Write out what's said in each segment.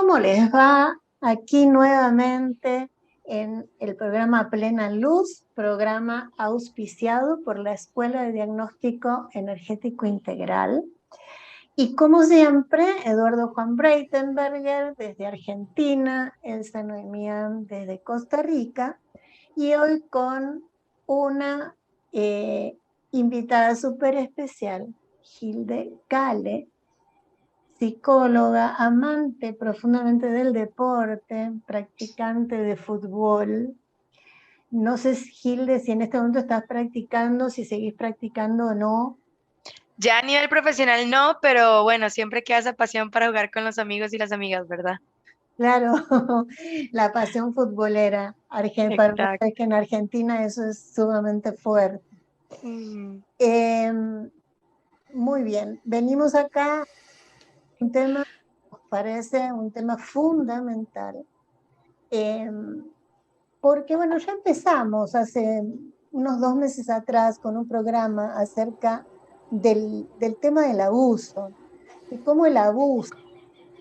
¿Cómo les va? Aquí nuevamente en el programa Plena Luz, programa auspiciado por la Escuela de Diagnóstico Energético Integral. Y como siempre, Eduardo Juan Breitenberger desde Argentina, Elsa Noemian desde Costa Rica, y hoy con una invitada súper especial, Hilde Kale, psicóloga, amante profundamente del deporte, practicante de fútbol. No sé, Hilde, si en este momento estás practicando, si seguís practicando o no. Ya a nivel profesional no, pero bueno, siempre queda esa pasión para jugar con los amigos y las amigas, ¿verdad? Claro, la pasión futbolera. Para Exacto. ustedes que en Argentina eso es sumamente fuerte. Mm, Eh, Muy bien, venimos acá, un tema, nos parece un tema fundamental. Eh, Porque bueno, ya empezamos hace unos 2 meses atrás con un programa acerca del tema del abuso, y cómo el abuso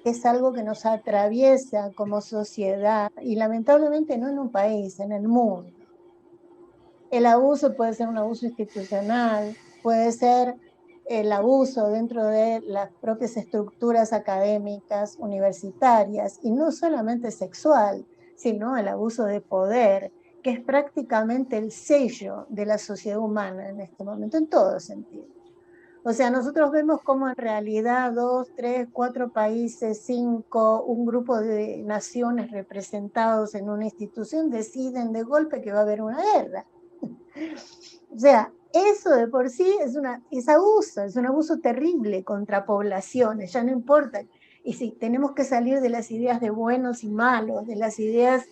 es algo que nos atraviesa como sociedad y lamentablemente no en un país, en el mundo. El abuso puede ser un abuso institucional, puede ser el abuso dentro de las propias estructuras académicas, universitarias, y no solamente sexual, sino el abuso de poder, que es prácticamente el sello de la sociedad humana en este momento, en todo sentido. O sea, nosotros vemos cómo en realidad 2, 3, 4 países, cinco, un grupo de naciones representados en una institución deciden de golpe que va a haber una guerra. O sea, eso de por sí es un abuso terrible contra poblaciones, ya no importa. Y si tenemos que salir de las ideas de buenos y malos, de las ideas,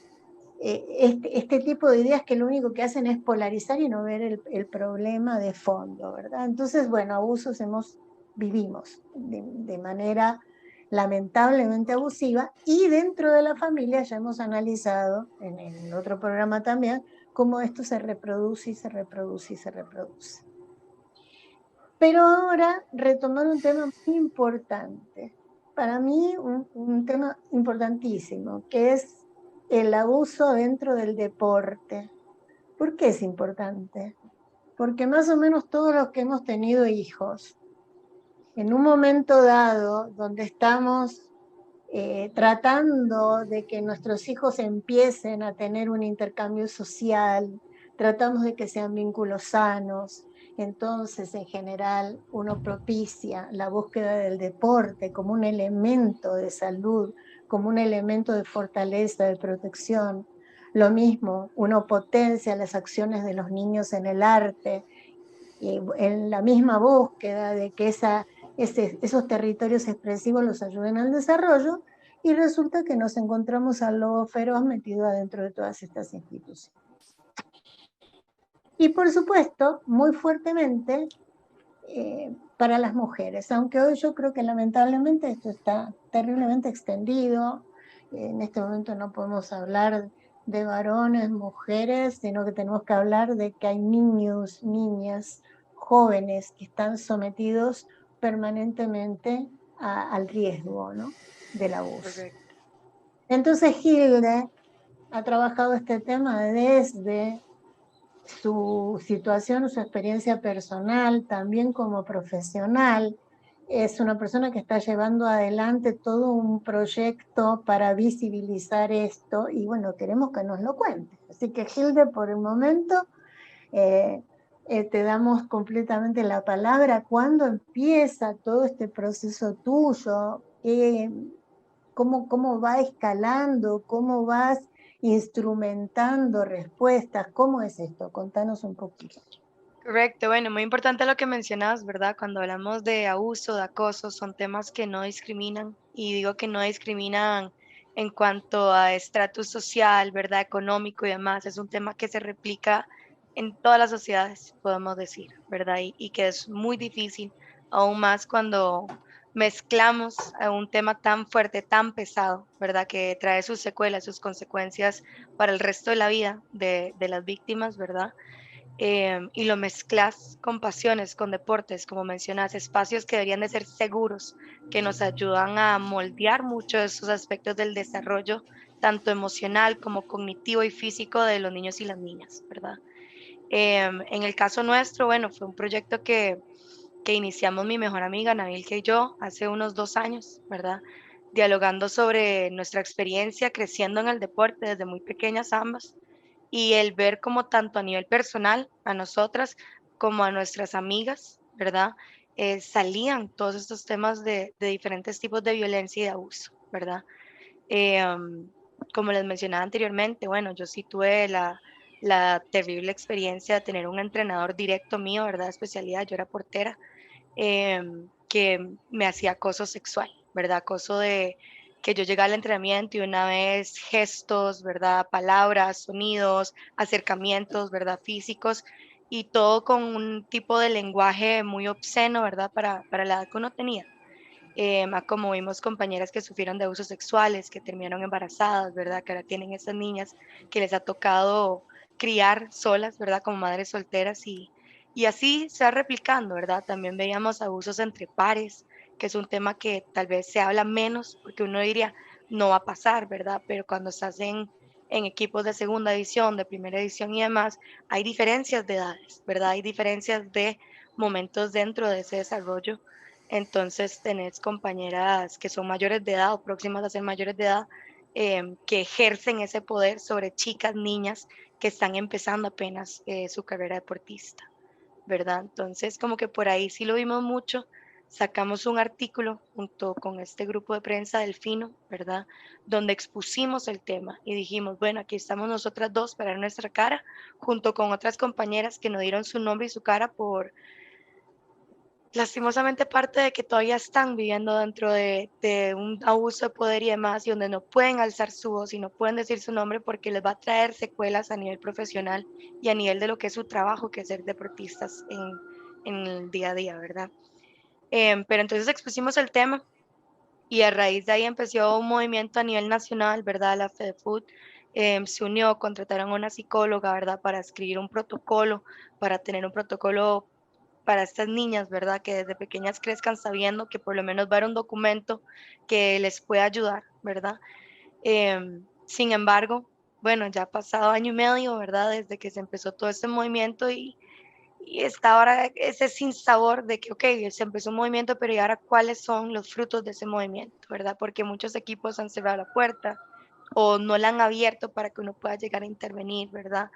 este tipo de ideas que lo único que hacen es polarizar y no ver el problema de fondo, ¿verdad? Entonces, bueno, abusos vivimos de manera lamentablemente abusiva, y dentro de la familia ya hemos analizado en el otro programa también cómo esto se reproduce y se reproduce y se reproduce. Pero ahora retomar un tema muy importante, para mí un tema importantísimo, que es el abuso dentro del deporte. ¿Por qué es importante? Porque más o menos todos los que hemos tenido hijos, en un momento dado donde estamos tratando de que nuestros hijos empiecen a tener un intercambio social, tratamos de que sean vínculos sanos. Entonces, en general, uno propicia la búsqueda del deporte como un elemento de salud, como un elemento de fortaleza, de protección. Lo mismo, uno potencia las acciones de los niños en el arte, en la misma búsqueda de que esos territorios expresivos los ayuden al desarrollo, y resulta que nos encontramos al lobo feroz metido adentro de todas estas instituciones. Y por supuesto, muy fuertemente para las mujeres, aunque hoy yo creo que lamentablemente esto está terriblemente extendido. En este momento no podemos hablar de varones, mujeres, sino que tenemos que hablar de que hay niños, niñas, jóvenes que están sometidos permanentemente al riesgo, ¿no?, del abuso. correcto. Entonces Hilde ha trabajado este tema desde su situación, su experiencia personal, también como profesional. Es una persona que está llevando adelante todo un proyecto para visibilizar esto, y bueno, queremos que nos lo cuente. Así que Hilde, por el momento, eh, te damos completamente la palabra. ¿Cuándo empieza todo este proceso tuyo? ¿Cómo va escalando? ¿Cómo vas instrumentando respuestas? ¿Cómo es esto? Contanos un poquito. Correcto, bueno, muy importante lo que mencionas, ¿verdad? Cuando hablamos de abuso, de acoso, son temas que no discriminan, y digo que no discriminan en cuanto a estatus social, ¿verdad? Económico y demás. Es un tema que se replica en todas las sociedades, podemos decir, ¿verdad? Y que es muy difícil, aún más cuando mezclamos a un tema tan fuerte, tan pesado, ¿verdad? Que trae sus secuelas, sus consecuencias para el resto de la vida de las víctimas, ¿verdad? y lo mezclas con pasiones, con deportes, como mencionas, espacios que deberían de ser seguros, que nos ayudan a moldear mucho esos aspectos del desarrollo, tanto emocional como cognitivo y físico de los niños y las niñas, ¿verdad? En el caso nuestro, bueno, fue un proyecto que iniciamos mi mejor amiga Nabilka y yo hace unos 2 años, ¿verdad? Dialogando sobre nuestra experiencia creciendo en el deporte desde muy pequeñas ambas y el ver como tanto a nivel personal, a nosotras como a nuestras amigas, ¿verdad? Salían todos estos temas de diferentes tipos de violencia y de abuso, ¿verdad? Eh, um, Como les mencionaba anteriormente, bueno, yo sí tuve la terrible experiencia de tener un entrenador directo mío, ¿verdad? De especialidad, yo era portera, que me hacía acoso sexual, ¿verdad? Acoso de que yo llegaba al entrenamiento y una vez gestos, ¿verdad? Palabras, sonidos, acercamientos, ¿verdad? Físicos y todo con un tipo de lenguaje muy obsceno, ¿verdad? Para la edad que uno tenía. Como vimos compañeras que sufrieron de abusos sexuales, que terminaron embarazadas, ¿verdad? Que ahora tienen esas niñas que les ha tocado criar solas, ¿verdad? Como madres solteras y así se va replicando, ¿verdad? También veíamos abusos entre pares, que es un tema que tal vez se habla menos, porque uno diría, no va a pasar, ¿verdad? Pero cuando estás en equipos de segunda división, de primera división y demás, hay diferencias de edades, ¿verdad? Hay diferencias de momentos dentro de ese desarrollo. Entonces tenés compañeras que son mayores de edad o próximas a ser mayores de edad, que ejercen ese poder sobre chicas, niñas que están empezando apenas su carrera deportista, ¿verdad? Entonces como que por ahí sí lo vimos mucho. Sacamos un artículo junto con este grupo de prensa Delfino, ¿verdad? Donde expusimos el tema y dijimos, bueno, aquí estamos nosotras dos para dar nuestra cara, junto con otras compañeras que nos dieron su nombre y su cara por lastimosamente parte de que todavía están viviendo dentro de un abuso de poder y demás, y donde no pueden alzar su voz y no pueden decir su nombre porque les va a traer secuelas a nivel profesional y a nivel de lo que es su trabajo, que es ser deportistas en el día a día, ¿verdad? Pero entonces expusimos el tema y a raíz de ahí empezó un movimiento a nivel nacional, ¿verdad? La FEDEFUT se unió, contrataron a una psicóloga, ¿verdad? Para escribir un protocolo, para tener un protocolo para estas niñas, ¿verdad? Que desde pequeñas crezcan sabiendo que por lo menos va a haber un documento que les pueda ayudar, ¿verdad? Sin embargo, bueno, ya ha pasado año y medio, ¿verdad? Desde que se empezó todo este movimiento y está ahora ese sinsabor de que, ok, se empezó un movimiento, pero ¿y ahora cuáles son los frutos de ese movimiento, ¿verdad? Porque muchos equipos han cerrado la puerta o no la han abierto para que uno pueda llegar a intervenir, ¿verdad?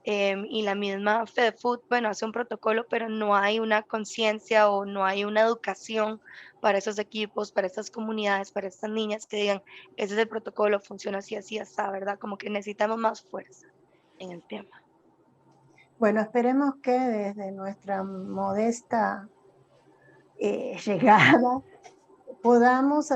Y la misma FEDEFUT, bueno, hace un protocolo, pero no hay una conciencia o no hay una educación para esos equipos, para estas comunidades, para estas niñas que digan, ese es el protocolo, funciona así, así, así, ¿verdad? Como que necesitamos más fuerza en el tema. Bueno, esperemos que desde nuestra modesta llegada podamos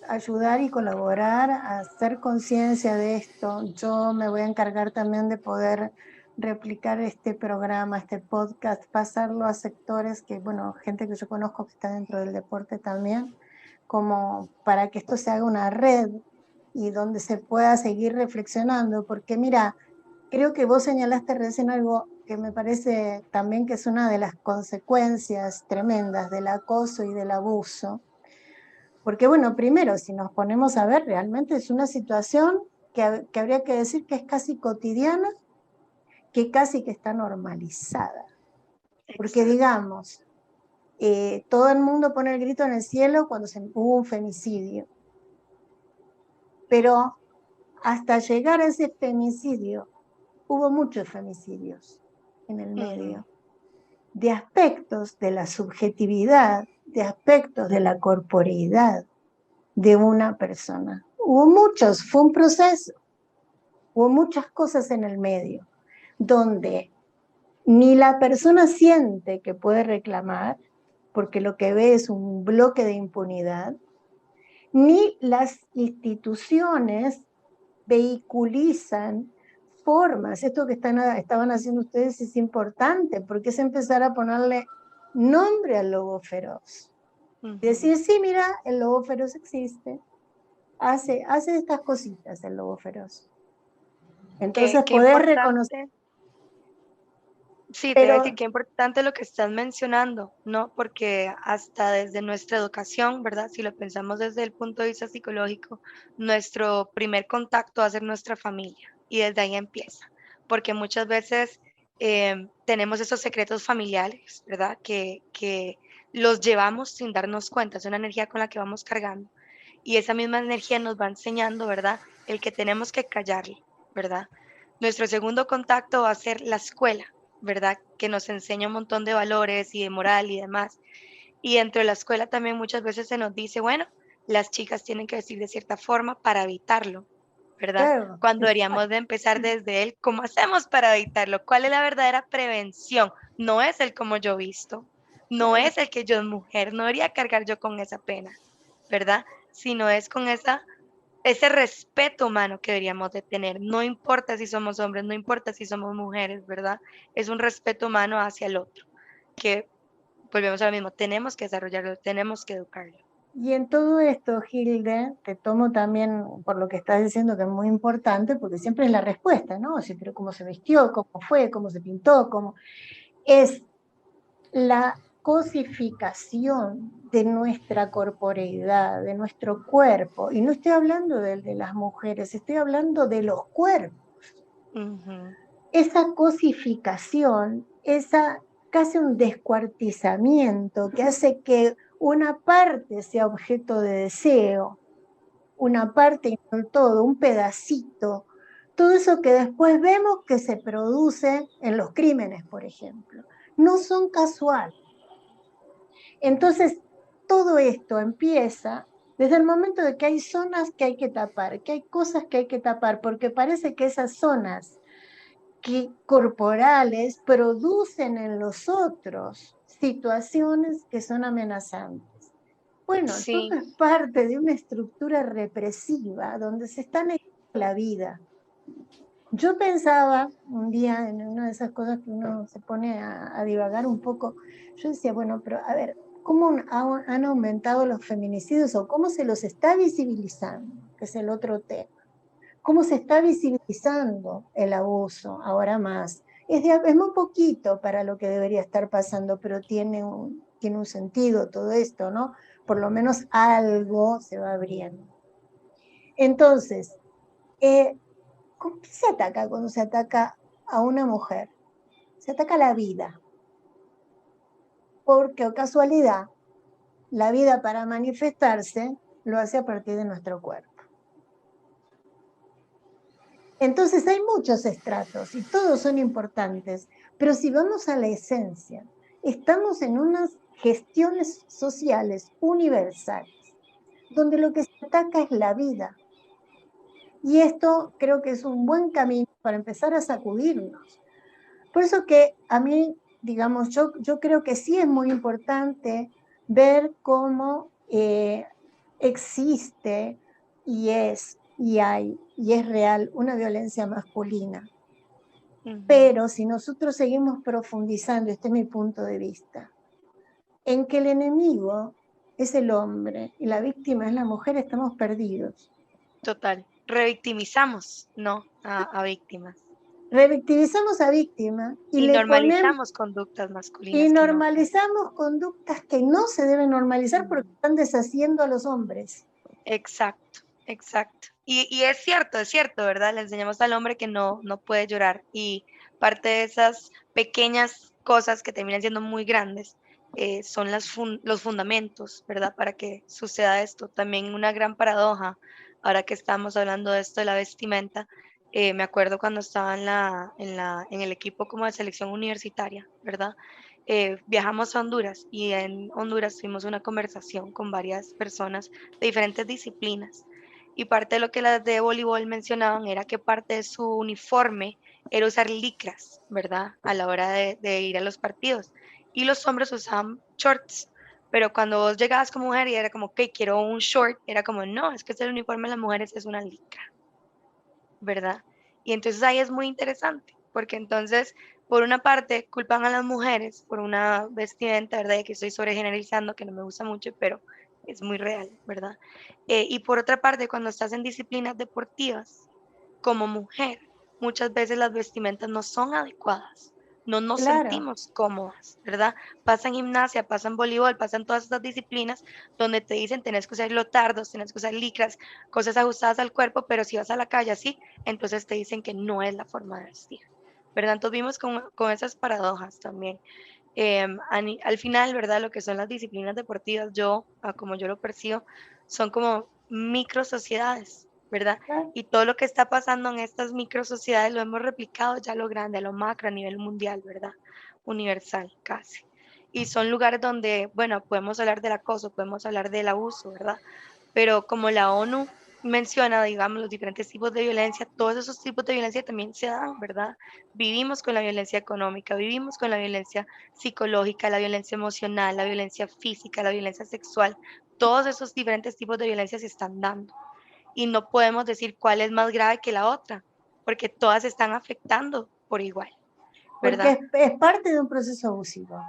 ayudar y colaborar a hacer conciencia de esto. Yo me voy a encargar también de poder replicar este programa, este podcast, pasarlo a sectores que, bueno, gente que yo conozco que está dentro del deporte también, como para que esto se haga una red y donde se pueda seguir reflexionando, porque mira, creo que vos señalaste recién algo que me parece también que es una de las consecuencias tremendas del acoso y del abuso, porque bueno, primero, si nos ponemos a ver, realmente es una situación que habría que decir que es casi cotidiana, que casi que está normalizada. Porque Exacto. digamos, todo el mundo pone el grito en el cielo cuando hubo un femicidio, pero hasta llegar a ese femicidio, hubo muchos femicidios en el Ujú. medio, de aspectos de la subjetividad, de aspectos de la corporeidad de una persona. Hubo muchos, fue un proceso, hubo muchas cosas en el medio, donde ni la persona siente que puede reclamar, porque lo que ve es un bloque de impunidad, ni las instituciones vehiculizan formas. Esto que estaban haciendo ustedes es importante, porque es empezar a ponerle nombre al lobo feroz. Ujú. Decir, sí, mira, el lobo feroz existe, hace estas cositas el lobo feroz. Qué, Entonces qué poder reconocer, importante, Sí, te iba a decir Pero que importante lo que estás mencionando, ¿no? Porque hasta desde nuestra educación, ¿verdad? Si lo pensamos desde el punto de vista psicológico, nuestro primer contacto va a ser nuestra familia y desde ahí empieza. Porque muchas veces tenemos esos secretos familiares, ¿verdad? Que los llevamos sin darnos cuenta, es una energía con la que vamos cargando. Y esa misma energía nos va enseñando, ¿verdad? El que tenemos que callarle, ¿verdad? Nuestro segundo contacto va a ser la escuela, ¿verdad? Que nos enseña un montón de valores y de moral y demás. Y dentro de la escuela también muchas veces se nos dice, bueno, las chicas tienen que vestir de cierta forma para evitarlo, ¿verdad? claro, Cuando deberíamos exacto. de empezar desde él, ¿cómo hacemos para evitarlo? ¿Cuál es la verdadera prevención? No es el como yo visto, no Claro. es el que yo es mujer, no debería cargar yo con esa pena, ¿verdad? Sino es con ese respeto humano que deberíamos de tener. No importa si somos hombres, no importa si somos mujeres, ¿verdad? Es un respeto humano hacia el otro, que volvemos a lo mismo, tenemos que desarrollarlo, tenemos que educarlo. Y en todo esto, Hilde, te tomo también por lo que estás diciendo que es muy importante, porque siempre es la respuesta, ¿no? Sí, pero cómo se vistió, cómo fue, cómo se pintó, cómo... Es la cosificación de nuestra corporeidad, de nuestro cuerpo. Y no estoy hablando del de las mujeres, estoy hablando de los cuerpos. Ujú. Esa cosificación, esa casi un descuartizamiento que hace que una parte sea objeto de deseo, una parte y no todo, un pedacito, todo eso que después vemos que se produce en los crímenes, por ejemplo, no son casuales. Entonces, todo esto empieza desde el momento de que hay zonas que hay que tapar, que hay cosas que hay que tapar, porque parece que esas zonas que corporales producen en los otros situaciones que son amenazantes. Bueno, todo Sí, es parte de una estructura represiva donde se está negando la vida. Yo pensaba un día en una de esas cosas que uno se pone a divagar un poco, yo decía, bueno, pero a ver, ¿cómo han aumentado los feminicidios o cómo se los está visibilizando? Que es el otro tema. ¿Cómo se está visibilizando el abuso ahora más? Es muy poquito para lo que debería estar pasando, pero tiene un sentido todo esto, ¿no? Por lo menos algo se va abriendo. Entonces, ¿con qué se ataca cuando se ataca a una mujer? Se ataca la vida, porque o casualidad, la vida para manifestarse lo hace a partir de nuestro cuerpo. Entonces hay muchos estratos y todos son importantes, pero si vamos a la esencia, estamos en unas gestiones sociales universales, donde lo que se ataca es la vida. Y esto creo que es un buen camino para empezar a sacudirnos. Por eso que a mí, digamos, yo creo que sí es muy importante ver cómo existe y es real una violencia masculina. ujú, Pero si nosotros seguimos profundizando, este es mi punto de vista, en que el enemigo es el hombre y la víctima es la mujer, estamos perdidos. total. Revictimizamos, no, a víctimas. Revictimizamos a víctima y Y le ponemos normalizamos conductas y masculinas que no son. normalizamos conductas que no se deben normalizar porque Mm. están deshaciendo a los hombres. Exacto, exacto. Y es cierto, ¿verdad? Le enseñamos al hombre que no puede llorar y parte de esas pequeñas cosas que terminan siendo muy grandes son los fundamentos, ¿verdad? Para que suceda esto. También una gran paradoja, ahora que estamos hablando de esto de la vestimenta, me acuerdo cuando estaba en el equipo como de selección universitaria, ¿verdad? Viajamos a Honduras y en Honduras tuvimos una conversación con varias personas de diferentes disciplinas. Y parte de lo que las de voleibol mencionaban era que parte de su uniforme era usar licras, ¿verdad? A la hora de ir a los partidos. Y los hombres usaban shorts. Pero cuando vos llegabas como mujer y era como, ok, quiero un short, era como, no, es que el uniforme de las mujeres es una licra, ¿verdad? Y entonces ahí es muy interesante, porque entonces, por una parte, culpan a las mujeres por una vestimenta, ¿verdad? Y que estoy sobregeneralizando, que no me gusta mucho, pero es muy real, ¿verdad? Y por otra parte, cuando estás en disciplinas deportivas, como mujer, muchas veces las vestimentas no son adecuadas, no nos Claro, sentimos cómodas, ¿verdad? Pasan gimnasia, pasan voleibol, pasan todas estas disciplinas donde te dicen tenés que usar lotardos, tenés que usar licras, cosas ajustadas al cuerpo, pero si vas a la calle así, entonces te dicen que no es la forma de vestir, ¿verdad? Entonces vimos con esas paradojas también. Al final, ¿verdad? Lo que son las disciplinas deportivas, como yo lo percibo, son como micro sociedades, ¿verdad? claro, Y todo lo que está pasando en estas micro sociedades lo hemos replicado ya a lo grande, a lo macro, a nivel mundial, ¿verdad? Universal, casi. Y son lugares donde, bueno, podemos hablar del acoso, podemos hablar del abuso, ¿verdad? Pero como la ONU menciona, digamos, los diferentes tipos de violencia, todos esos tipos de violencia también se dan, ¿verdad? Vivimos con la violencia económica, vivimos con la violencia psicológica, la violencia emocional, la violencia física, la violencia sexual. Todos esos diferentes tipos de violencia se están dando y no podemos decir cuál es más grave que la otra, porque todas están afectando por igual, porque ¿verdad? es parte de un proceso abusivo,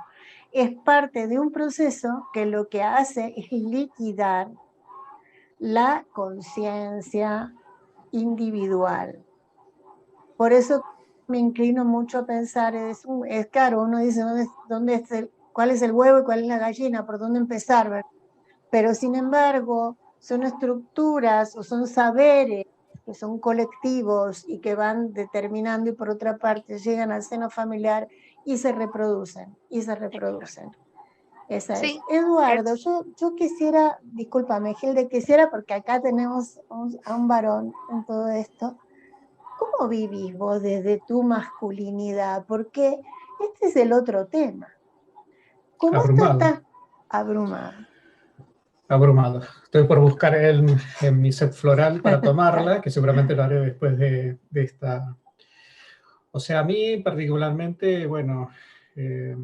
es parte de un proceso que lo que hace es liquidar la conciencia individual. Por eso me inclino mucho a pensar, es claro, uno dice, ¿cuál es el huevo y cuál es la gallina? ¿Por dónde empezar? ¿Verdad? Pero sin embargo, son estructuras o son saberes que son colectivos y que van determinando y por otra parte llegan al seno familiar y se reproducen, y se reproducen. Exacto. Esa es. Sí, Eduardo, es, yo quisiera, discúlpame, Gilde, quisiera, porque acá tenemos a un varón en todo esto. ¿Cómo vivís vos desde tu masculinidad? Porque este es el otro tema. ¿Cómo está Abrumado, tan abrumado? abrumado. Estoy por buscar en mi set floral para tomarla, que seguramente lo haré después de esta. O sea, a mí particularmente, bueno, eh,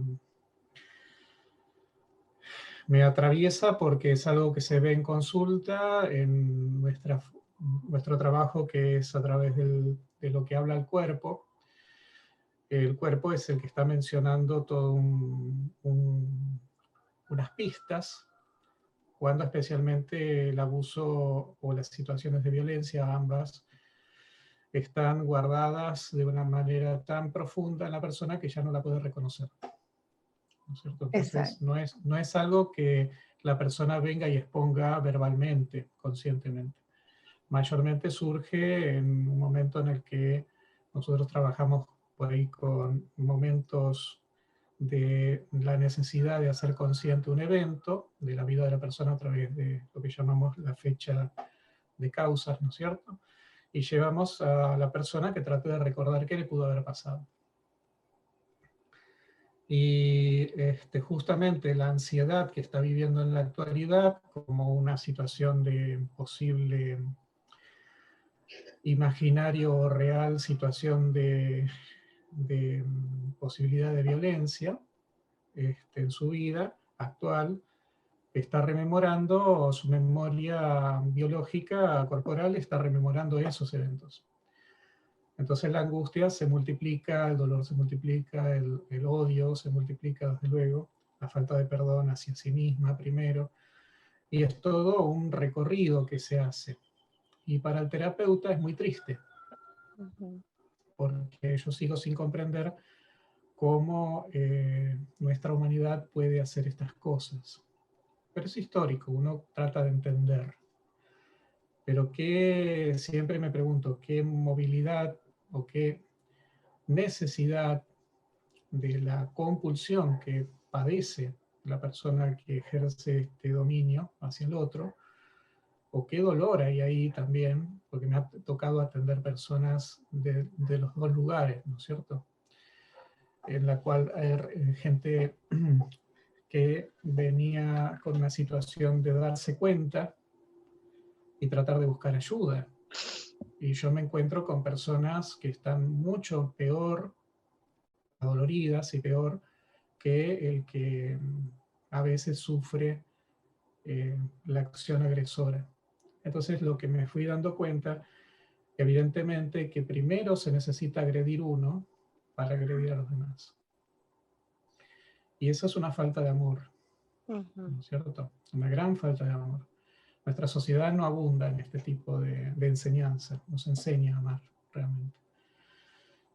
me atraviesa porque es algo que se ve en consulta, en nuestro trabajo que es a través de lo que habla el cuerpo. El cuerpo es el que está mencionando todo unas pistas cuando especialmente el abuso o las situaciones de violencia, ambas, están guardadas de una manera tan profunda en la persona que ya no la puede reconocer. ¿No es cierto? Entonces, Exacto, no es algo que la persona venga y exponga verbalmente, conscientemente. Mayormente surge en un momento en el que nosotros trabajamos por ahí con momentos de la necesidad de hacer consciente un evento de la vida de la persona a través de lo que llamamos la fecha de causas, ¿no es cierto? Y llevamos a la persona que trate de recordar qué le pudo haber pasado. Y justamente la ansiedad que está viviendo en la actualidad como una situación de posible imaginario o real situación de posibilidad de violencia en su vida actual, está rememorando su memoria biológica, corporal, está rememorando esos eventos. Entonces la angustia se multiplica, el dolor se multiplica, el odio se multiplica desde luego, la falta de perdón hacia sí misma primero, y es todo un recorrido que se hace. Y para el terapeuta es muy triste, ujú, porque yo sigo sin comprender cómo nuestra humanidad puede hacer estas cosas. Pero es histórico, uno trata de entender. Pero siempre me pregunto, ¿qué movilidad o qué necesidad de la compulsión que padece la persona que ejerce este dominio hacia el otro, o qué dolor hay ahí también, porque me ha tocado atender personas de los dos lugares, ¿no es cierto? En la cual hay gente que venía con una situación de darse cuenta y tratar de buscar ayuda. Y yo me encuentro con personas que están mucho peor, adoloridas y peor que el que a veces sufre la acción agresora. Entonces lo que me fui dando cuenta, evidentemente, que primero se necesita agredir uno para agredir a los demás. Y eso es una falta de amor, ujú. ¿no es cierto? Una gran falta de amor. Nuestra sociedad no abunda en este tipo de enseñanza, nos enseña a amar realmente.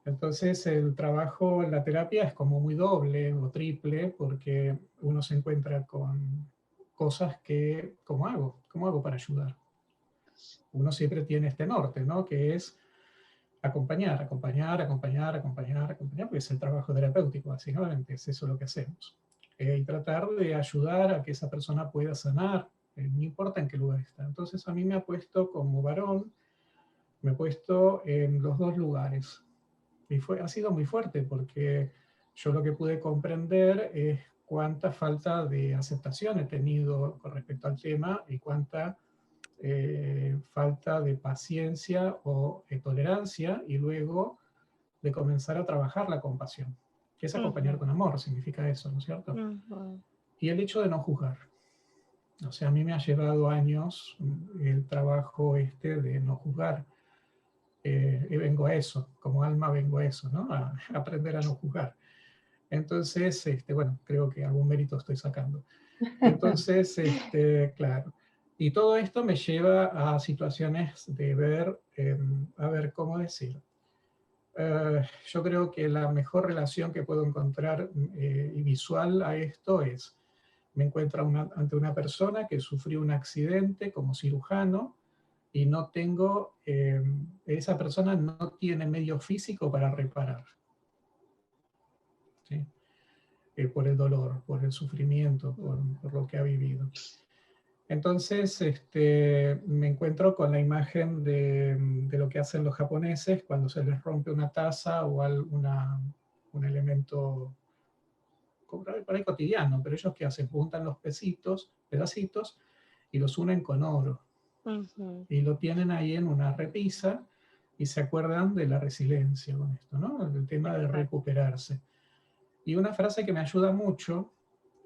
Entonces el trabajo en la terapia es como muy doble o triple, porque uno se encuentra con cosas que, ¿cómo hago? ¿Cómo hago para ayudar? Uno siempre tiene este norte, ¿no? Que es acompañar, acompañar, acompañar, acompañar, acompañar, porque es el trabajo terapéutico, básicamente, es eso lo que hacemos. Y tratar de ayudar a que esa persona pueda sanar, no importa en qué lugar está. Entonces a mí me ha puesto como varón, me he puesto en los dos lugares. Y ha sido muy fuerte porque yo lo que pude comprender es cuánta falta de aceptación he tenido con respecto al tema y cuánta falta de paciencia o tolerancia, y luego de comenzar a trabajar la compasión, que es acompañar con amor, significa eso, ¿no es cierto? Y el hecho de no juzgar. O sea, a mí me ha llevado años el trabajo este de no juzgar. Y vengo a eso, como alma vengo a eso, ¿no? A aprender a no juzgar. Entonces, bueno, creo que algún mérito estoy sacando. Entonces, claro. Y todo esto me lleva a situaciones de ver, a ver, ¿cómo decir? Yo creo que la mejor relación que puedo encontrar y visual a esto es, me encuentro ante una persona que sufrió un accidente como cirujano y no tengo, esa persona no tiene medio físico para reparar, ¿sí? Por el dolor, por el sufrimiento, por lo que ha vivido. Entonces, me encuentro con la imagen de lo que hacen los japoneses cuando se les rompe una taza o un elemento por ahí cotidiano, pero ellos ¿qué hacen? Juntan los pedacitos y los unen con oro. Y lo tienen ahí en una repisa y se acuerdan de la resiliencia con esto, ¿no? El tema de recuperarse. Y una frase que me ayuda mucho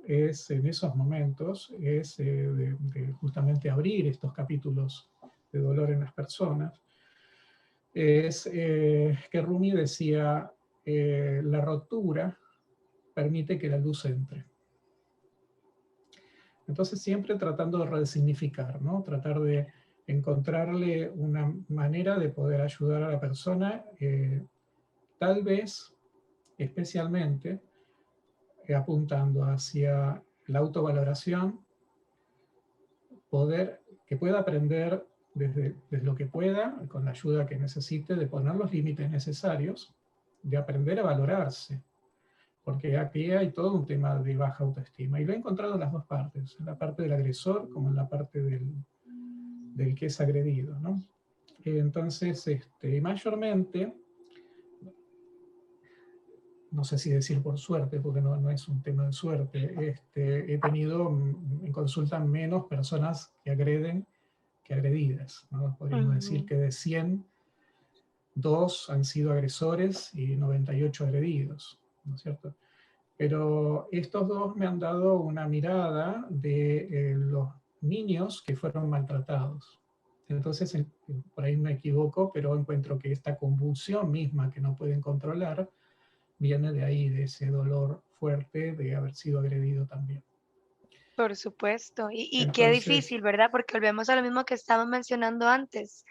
es en esos momentos, es de justamente abrir estos capítulos de dolor en las personas, es que Rumi decía, la rotura permite que la luz entre. Entonces siempre tratando de resignificar, ¿no? Tratar de encontrarle una manera de poder ayudar a la persona, tal vez especialmente apuntando hacia la autovaloración, que pueda aprender desde lo que pueda, con la ayuda que necesite, de poner los límites necesarios, de aprender a valorarse, porque aquí hay todo un tema de baja autoestima, y lo he encontrado en las dos partes, en la parte del agresor como en la parte del que es agredido, ¿no? Entonces, mayormente, no sé si decir por suerte, porque no es un tema de suerte, he tenido en consulta menos personas que agreden que agredidas, ¿no? Podríamos decir que de 100, 2 han sido agresores y 98 agredidos, ¿no es cierto? Pero estos dos me han dado una mirada de los niños que fueron maltratados. Entonces, por ahí me equivoco, pero encuentro que esta convulsión misma que no pueden controlar viene de ahí, de ese dolor fuerte de haber sido agredido también. Por supuesto. Y Entonces, qué difícil, ¿verdad? Porque volvemos a lo mismo que estábamos mencionando antes.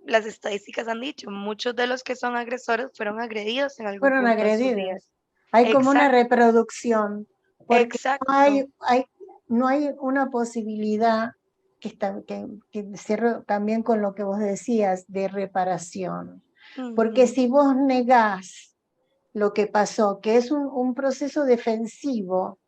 Las estadísticas han dicho, muchos de los que son agresores fueron agredidos en algún Fueron punto de su vida. agredidos. Hay como una reproducción, porque Exacto. no hay una posibilidad que cierro también con lo que vos decías de reparación. Porque si vos negás lo que pasó, que es un proceso defensivo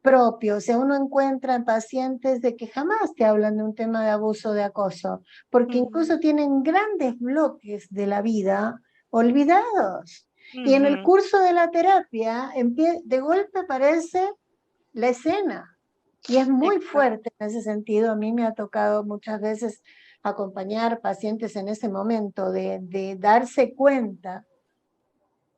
propio, o sea, uno encuentra en pacientes de que jamás te hablan de un tema de abuso, de acoso, porque incluso tienen grandes bloques de la vida olvidados. Y en el curso de la terapia, de golpe aparece la escena. Y es muy fuerte en ese sentido. A mí me ha tocado muchas veces acompañar pacientes en ese momento de darse cuenta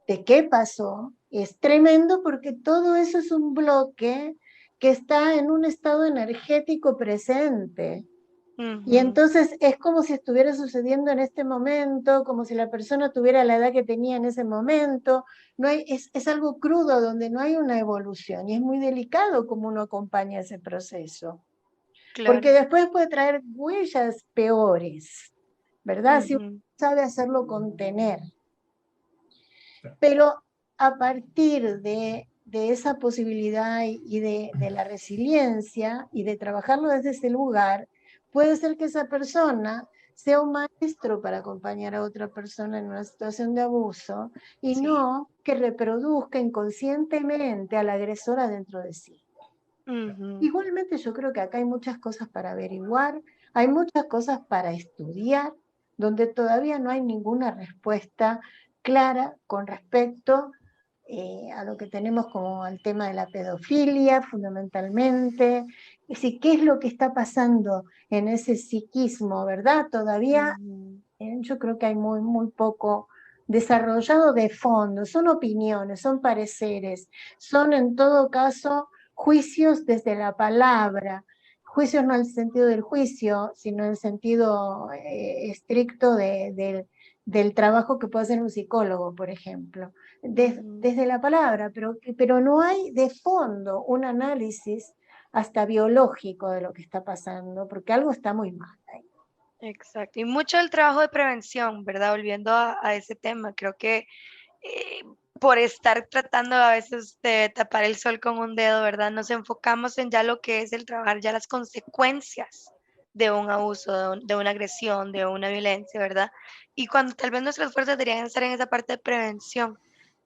de qué pasó. Es tremendo porque todo eso es un bloque que está en un estado energético presente. Y entonces es como si estuviera sucediendo en este momento, como si la persona tuviera la edad que tenía en ese momento. Es algo crudo donde no hay una evolución y es muy delicado como uno acompaña ese proceso. Claro. Porque después puede traer huellas peores, ¿verdad? Si uno sabe hacerlo contener. Pero a partir de esa posibilidad y de la resiliencia y de trabajarlo desde ese lugar, puede ser que esa persona sea un maestro para acompañar a otra persona en una situación de abuso y Sí. no que reproduzca inconscientemente al agresor adentro de sí. Igualmente yo creo que acá hay muchas cosas para averiguar, hay muchas cosas para estudiar, donde todavía no hay ninguna respuesta clara con respecto a lo que tenemos como el tema de la pedofilia, fundamentalmente. Es decir, ¿qué es lo que está pasando en ese psiquismo, verdad? Todavía yo creo que hay muy, muy poco desarrollado de fondo. Son opiniones, son pareceres, son en todo caso juicios desde la palabra. Juicios no en el sentido del juicio, sino en el sentido estricto del trabajo que puede hacer un psicólogo, por ejemplo, desde la palabra, pero no hay de fondo un análisis hasta biológico de lo que está pasando, porque algo está muy mal ahí. Exacto. Y mucho del trabajo de prevención, ¿verdad? Volviendo a ese tema, creo que por estar tratando a veces de tapar el sol con un dedo, ¿verdad? Nos enfocamos en ya lo que es el trabajar, ya las consecuencias de un abuso, de una agresión, de una violencia, ¿verdad? Y cuando tal vez nuestras fuerzas deberían estar en esa parte de prevención,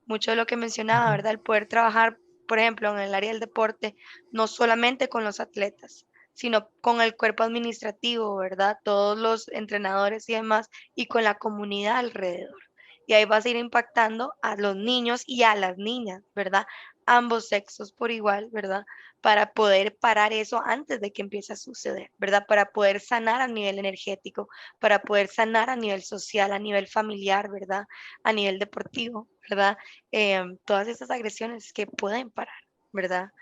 mucho de lo que mencionaba, ¿verdad? El poder trabajar, por ejemplo, en el área del deporte, no solamente con los atletas, sino con el cuerpo administrativo, ¿verdad? Todos los entrenadores y demás, y con la comunidad alrededor. Y ahí vas a ir impactando a los niños y a las niñas, ¿verdad? Ambos sexos por igual, ¿verdad? Para poder parar eso antes de que empiece a suceder, ¿verdad? Para poder sanar a nivel energético, para poder sanar a nivel social, a nivel familiar, ¿verdad? A nivel deportivo, ¿verdad? Todas esas agresiones que pueden parar, ¿verdad?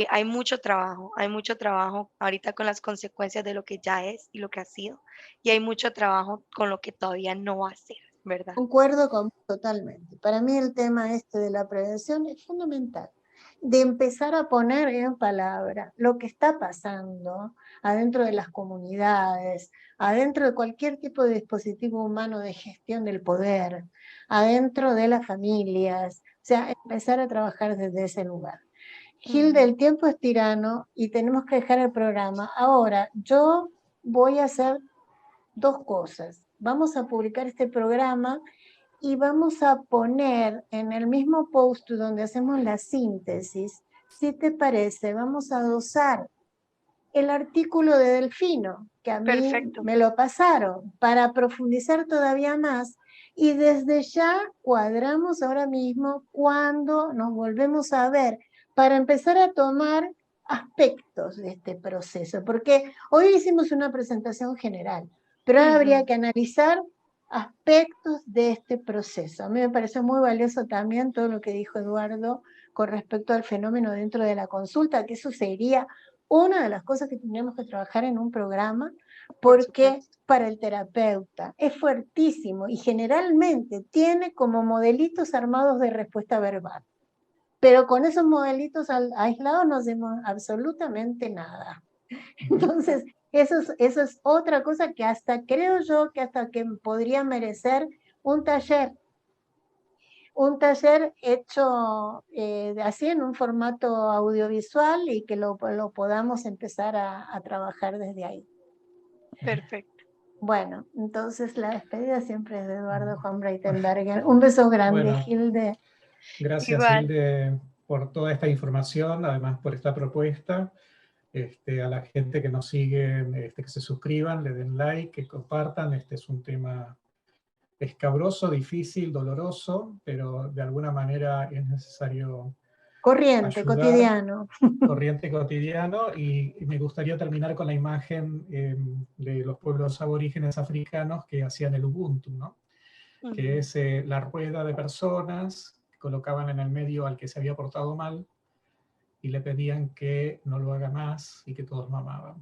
Hay mucho trabajo ahorita con las consecuencias de lo que ya es y lo que ha sido, y hay mucho trabajo con lo que todavía no va a ser, ¿verdad? Concuerdo totalmente. Para mí el tema este de la prevención es fundamental, de empezar a poner en palabra lo que está pasando adentro de las comunidades, adentro de cualquier tipo de dispositivo humano de gestión del poder, adentro de las familias, o sea, empezar a trabajar desde ese lugar. Gilda, el tiempo es tirano y tenemos que dejar el programa. Ahora, yo voy a hacer dos cosas. Vamos a publicar este programa y vamos a poner en el mismo post donde hacemos la síntesis, si te parece, vamos a dosar el artículo de Delfino, que a mí Perfecto. me lo pasaron, para profundizar todavía más. Y desde ya cuadramos ahora mismo cuando nos volvemos a ver, para empezar a tomar aspectos de este proceso, porque hoy hicimos una presentación general, pero ahora habría que analizar aspectos de este proceso. A mí me pareció muy valioso también todo lo que dijo Eduardo con respecto al fenómeno dentro de la consulta, que eso sería una de las cosas que tendríamos que trabajar en un programa, porque para el terapeuta es fuertísimo y generalmente tiene como modelitos armados de respuesta verbal. Pero con esos modelitos aislados no hacemos absolutamente nada. Entonces, eso es otra cosa que hasta creo yo que hasta que podría merecer un taller hecho así en un formato audiovisual y que lo podamos empezar a trabajar desde ahí. Perfecto. Bueno, entonces la despedida siempre es de Eduardo Juan Breitenberger. Un beso grande, bueno, Gilde. Gracias, Gilde, por toda esta información, además por esta propuesta. A la gente que nos sigue, que se suscriban, le den like, que compartan. Este es un tema escabroso, difícil, doloroso, pero de alguna manera es necesario corriente, ayudar, cotidiano. Corriente cotidiano, y me gustaría terminar con la imagen de los pueblos aborígenes africanos que hacían el Ubuntu, ¿no? Que es la rueda de personas que colocaban en el medio al que se había portado mal y le pedían que no lo haga más y que todos lo amaban.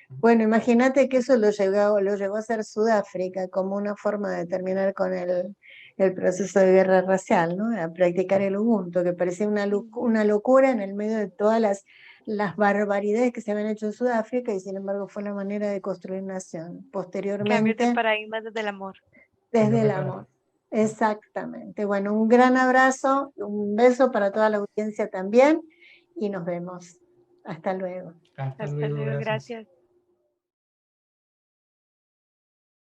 Bueno, imagínate que eso lo llegó a hacer Sudáfrica como una forma de terminar con el proceso de guerra racial, ¿no? A practicar el Ubuntu, que parecía una locura en el medio de todas las barbaridades que se habían hecho en Sudáfrica, y sin embargo fue la manera de construir nación. Posteriormente... Cambios de paradigmas desde el amor. Desde el amor. Exactamente. Bueno, un gran abrazo, un beso para toda la audiencia también y nos vemos. Hasta luego. Hasta Hasta luego, luego, gracias. gracias.